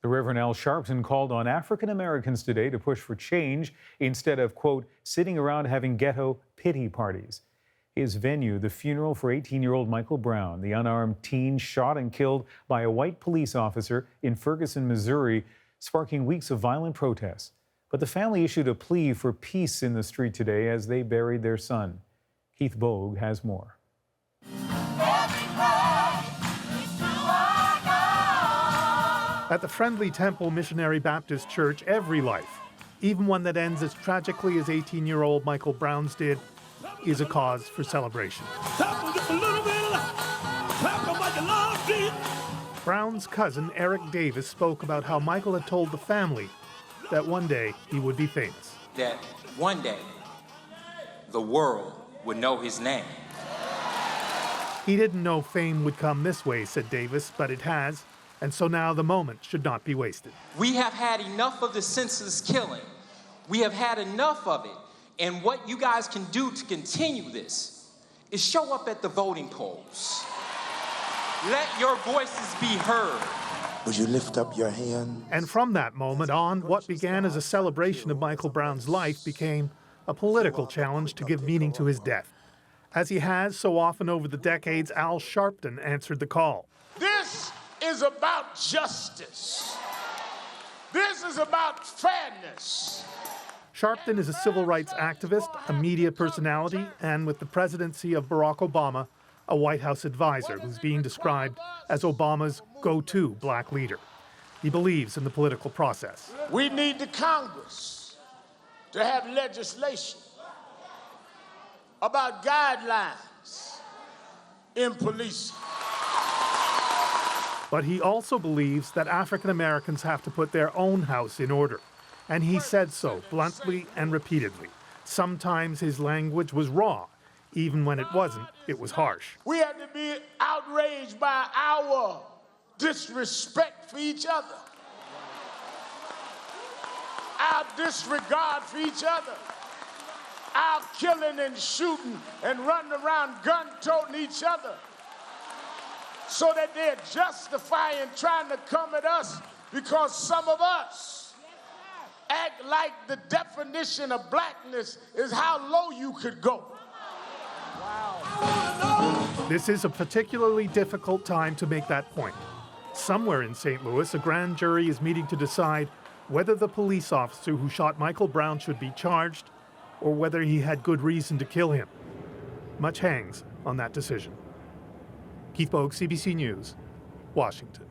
Reverend Al Sharpton called on African Americans today to push for change instead of, quote, sitting around having ghetto pity parties. His venue, the funeral for 18-year-old Michael Brown, the unarmed teen shot and killed by a white police officer in Ferguson, Missouri, sparking weeks of violent protests. But the family issued a plea for peace in the street today as they buried their son. Keith Bogue has more. At the Friendly Temple Missionary Baptist Church, every life, even one that ends as tragically as 18-year-old Michael Brown's did, is a cause for celebration. Brown's cousin, Eric Davis, spoke about how Michael had told the family that one day he would be famous. That one day the world would know his name. He didn't know fame would come this way, said Davis, but it has. And so now the moment should not be wasted. We have had enough of the senseless killing. We have had enough of it. And what you guys can do to continue this is show up at the voting polls. Let your voices be heard. Would you lift up your hand? And from that moment on, what began as a celebration of Michael Brown's life became a political challenge to give meaning to his death. As he has so often over the decades, Al Sharpton answered the call. This is about justice. This is about fairness. Sharpton is a civil rights activist, a media personality, and with the presidency of Barack Obama, a White House advisor who's being described as Obama's go-to black leader. He believes in the political process. We need the Congress to have legislation about guidelines in policing. But he also believes that African Americans have to put their own house in order. And he said so bluntly and repeatedly. Sometimes his language was raw. Even when it wasn't, it was harsh. We have to be outraged by our disrespect for each other, our disregard for each other, our killing and shooting and running around gun-toting each other, so that they're justifying trying to come at us because some of us act like the definition of blackness is how low you could go. Wow. This is a particularly difficult time to make that point. Somewhere in St. Louis, a grand jury is meeting to decide whether the police officer who shot Michael Brown should be charged or whether he had good reason to kill him. Much hangs on that decision. Keith Bogue, CBC News, Washington.